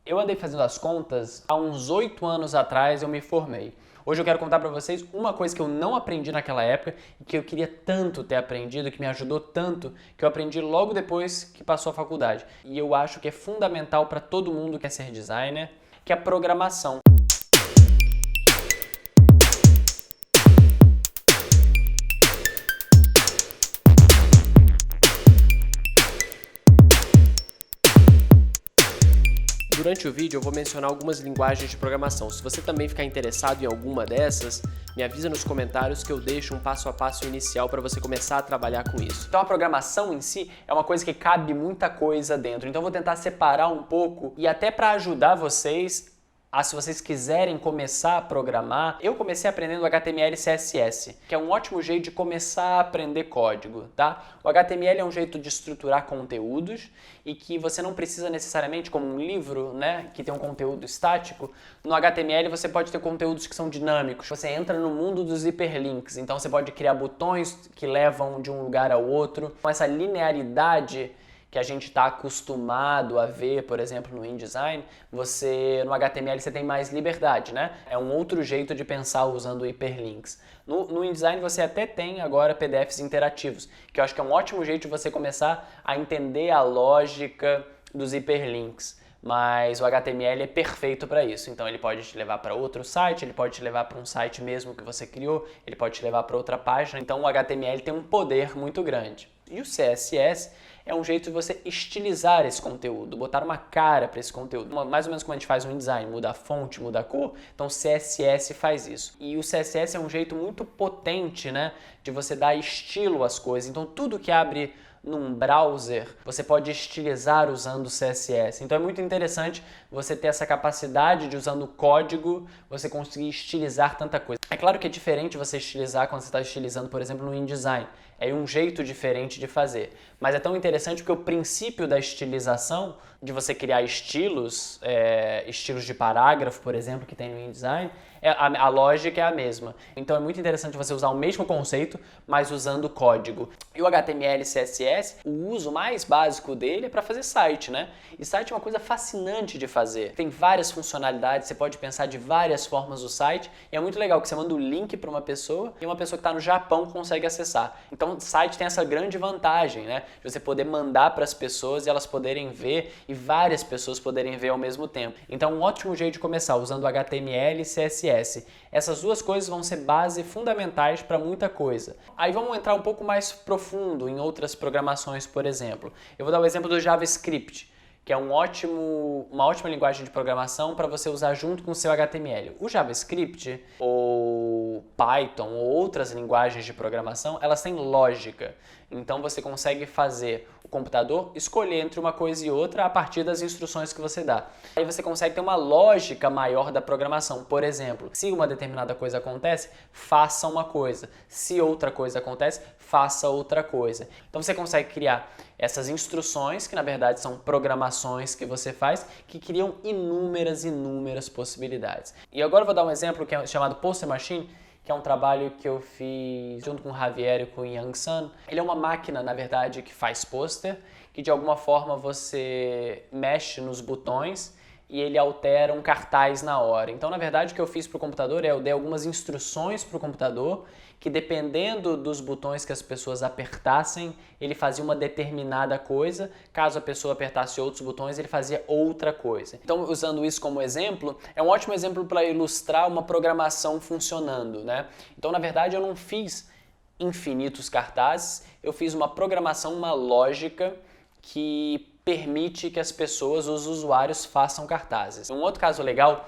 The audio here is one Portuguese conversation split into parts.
Eu andei fazendo as contas, há uns 8 anos atrás eu me formei. Hoje eu quero contar pra vocês uma coisa que eu não aprendi naquela época e que eu queria tanto ter aprendido, que me ajudou tanto, que eu aprendi logo depois que passou a faculdade. E eu acho que é fundamental para todo mundo que quer ser designer, que é a programação. Durante o vídeo eu vou mencionar algumas linguagens de programação. Se você também ficar interessado em alguma dessas, me avisa nos comentários que eu deixo um passo a passo inicial para você começar a trabalhar com isso. Então a programação em si é uma coisa que cabe muita coisa dentro. Então eu vou tentar separar um pouco e até para ajudar vocês se vocês quiserem começar a programar, eu comecei aprendendo HTML e CSS, que é um ótimo jeito de começar a aprender código, tá? O HTML é um jeito de estruturar conteúdos e que você não precisa necessariamente, como um livro, né, que tem um conteúdo estático, no HTML você pode ter conteúdos que são dinâmicos. Você entra no mundo dos hiperlinks, então você pode criar botões que levam de um lugar ao outro. Com essa linearidade que a gente está acostumado a ver, por exemplo, no InDesign, no HTML você tem mais liberdade, né? É um outro jeito de pensar usando hiperlinks. No InDesign você até tem agora PDFs interativos, que eu acho que é um ótimo jeito de você começar a entender a lógica dos hiperlinks. Mas o HTML é perfeito para isso, então ele pode te levar para outro site, ele pode te levar para um site mesmo que você criou, ele pode te levar para outra página, então o HTML tem um poder muito grande. E o CSS é um jeito de você estilizar esse conteúdo, botar uma cara para esse conteúdo. Mais ou menos como a gente faz no InDesign, muda a fonte, muda a cor, então o CSS faz isso. E o CSS é um jeito muito potente, né, de você dar estilo às coisas, então tudo que abre num browser, você pode estilizar usando o CSS. Então é muito interessante você ter essa capacidade de, usando o código, você conseguir estilizar tanta coisa. É claro que é diferente você estilizar quando você está estilizando, por exemplo, no InDesign. É um jeito diferente de fazer. Mas é tão interessante porque o princípio da estilização, de você criar estilos, estilos de parágrafo, por exemplo, que tem no InDesign, a lógica é a mesma. Então é muito interessante você usar o mesmo conceito, mas usando código. E o HTML e CSS, o uso mais básico dele é para fazer site, né? E site é uma coisa fascinante de fazer. Tem várias funcionalidades, você pode pensar de várias formas o site, e é muito legal que você manda o link para uma pessoa e uma pessoa que está no Japão consegue acessar. Então o site tem essa grande vantagem, né? De você poder mandar para as pessoas e elas poderem ver e várias pessoas poderem ver ao mesmo tempo. Então um ótimo jeito de começar usando HTML e CSS. Essas duas coisas vão ser base fundamentais para muita coisa. Aí vamos entrar um pouco mais profundo em outras programações, por exemplo. Eu vou dar o exemplo do JavaScript, que é uma ótima linguagem de programação para você usar junto com o seu HTML. O JavaScript, ou Python, ou outras linguagens de programação, elas têm lógica. Então você consegue fazer o computador escolher entre uma coisa e outra a partir das instruções que você dá. Aí você consegue ter uma lógica maior da programação. Por exemplo, se uma determinada coisa acontece, faça uma coisa. Se outra coisa acontece, faça outra coisa. Então você consegue criar essas instruções, que na verdade são programações que você faz, que criam inúmeras possibilidades. E agora eu vou dar um exemplo que é chamado Poster Machine, que é um trabalho que eu fiz junto com o Javier e com o Yang Sun. Ele é uma máquina, na verdade, que faz pôster, que de alguma forma você mexe nos botões e ele altera um cartaz na hora. Então, na verdade, o que eu fiz para o computador eu dei algumas instruções para o computador que, dependendo dos botões que as pessoas apertassem, ele fazia uma determinada coisa. Caso a pessoa apertasse outros botões, ele fazia outra coisa. Então, usando isso como exemplo, é um ótimo exemplo para ilustrar uma programação funcionando, né? Então, na verdade, eu não fiz infinitos cartazes, eu fiz uma programação, uma lógica que permite que as pessoas, os usuários, façam cartazes. Um outro caso legal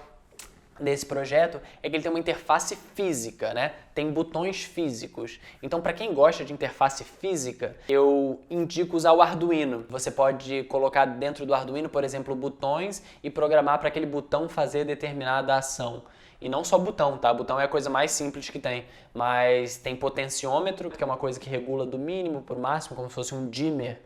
desse projeto é que ele tem uma interface física, né? Tem botões físicos. Então, para quem gosta de interface física, eu indico usar o Arduino. Você pode colocar dentro do Arduino, por exemplo, botões e programar para aquele botão fazer determinada ação. E não só botão, tá? Botão é a coisa mais simples que tem, mas tem potenciômetro, que é uma coisa que regula do mínimo para o máximo, como se fosse um dimmer.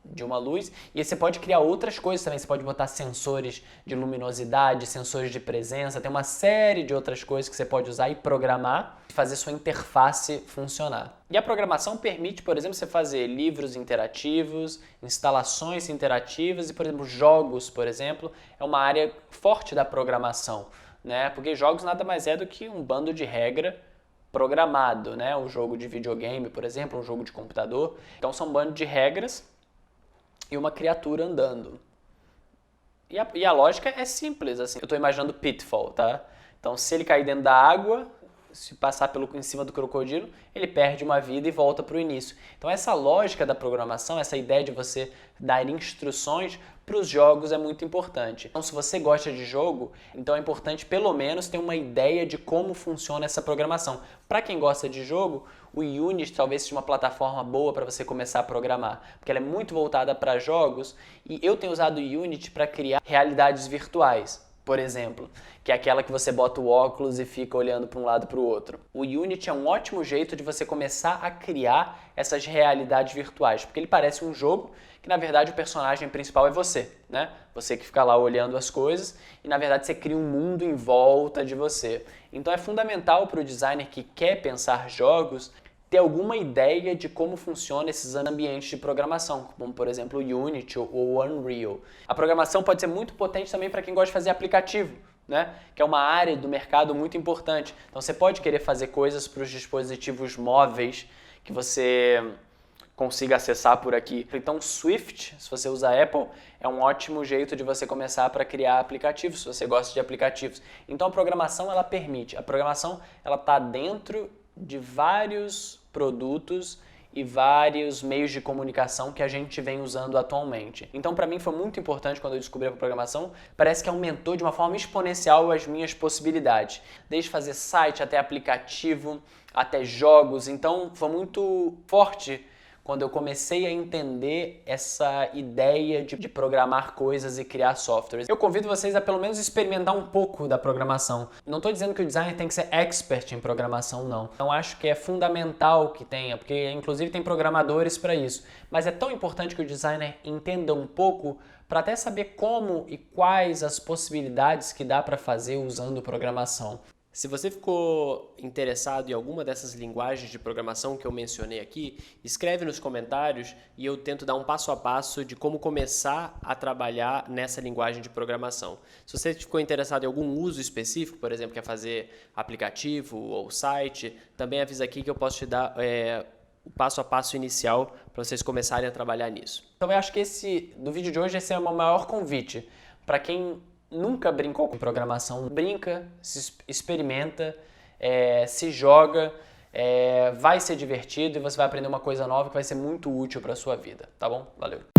de uma luz, e aí você pode criar outras coisas também, você pode botar sensores de luminosidade, sensores de presença, tem uma série de outras coisas que você pode usar e programar, fazer sua interface funcionar. E a programação permite, por exemplo, você fazer livros interativos, instalações interativas e, por exemplo, jogos, por exemplo, é uma área forte da programação, né? Porque jogos nada mais é do que um bando de regra programado, né? Um jogo de videogame, por exemplo, um jogo de computador. Então são um bando de regras e uma criatura andando. E a lógica é simples, assim. Eu estou imaginando Pitfall, tá? Então, se ele cair dentro da água, se passar em cima do crocodilo, ele perde uma vida e volta para o início. Então, essa lógica da programação, essa ideia de você dar instruções para os jogos é muito importante. Então, se você gosta de jogo, então é importante pelo menos ter uma ideia de como funciona essa programação. Para quem gosta de jogo, o Unity talvez seja uma plataforma boa para você começar a programar, porque ela é muito voltada para jogos e eu tenho usado o Unity para criar realidades virtuais, por exemplo, que é aquela que você bota o óculos e fica olhando para um lado para o outro. O Unity é um ótimo jeito de você começar a criar essas realidades virtuais, porque ele parece um jogo que na verdade o personagem principal é você, né? Você que fica lá olhando as coisas e na verdade você cria um mundo em volta de você. Então é fundamental para o designer que quer pensar jogos ter alguma ideia de como funcionam esses ambientes de programação, como por exemplo o Unity ou o Unreal. A programação pode ser muito potente também para quem gosta de fazer aplicativo, né? Que é uma área do mercado muito importante. Então você pode querer fazer coisas para os dispositivos móveis que você consiga acessar por aqui. Então Swift, se você usa Apple, é um ótimo jeito de você começar para criar aplicativos, se você gosta de aplicativos. Então a programação ela permite, a programação ela está dentro de vários produtos e vários meios de comunicação que a gente vem usando atualmente. Então, para mim foi muito importante quando eu descobri a programação, parece que aumentou de uma forma exponencial as minhas possibilidades. Desde fazer site, até aplicativo, até jogos. Então, foi muito forte quando eu comecei a entender essa ideia de programar coisas e criar softwares. Eu convido vocês a pelo menos experimentar um pouco da programação. Não estou dizendo que o designer tem que ser expert em programação, não. Então acho que é fundamental que tenha, porque inclusive tem programadores para isso. Mas é tão importante que o designer entenda um pouco para até saber como e quais as possibilidades que dá para fazer usando programação. Se você ficou interessado em alguma dessas linguagens de programação que eu mencionei aqui, escreve nos comentários e eu tento dar um passo a passo de como começar a trabalhar nessa linguagem de programação. Se você ficou interessado em algum uso específico, por exemplo, quer fazer aplicativo ou site, também avisa aqui que eu posso te dar o passo a passo inicial para vocês começarem a trabalhar nisso. Então eu acho que do vídeo de hoje esse é o meu maior convite para quem nunca brincou com programação, brinca, se experimenta, se joga, vai ser divertido e você vai aprender uma coisa nova que vai ser muito útil para a sua vida, tá bom? Valeu!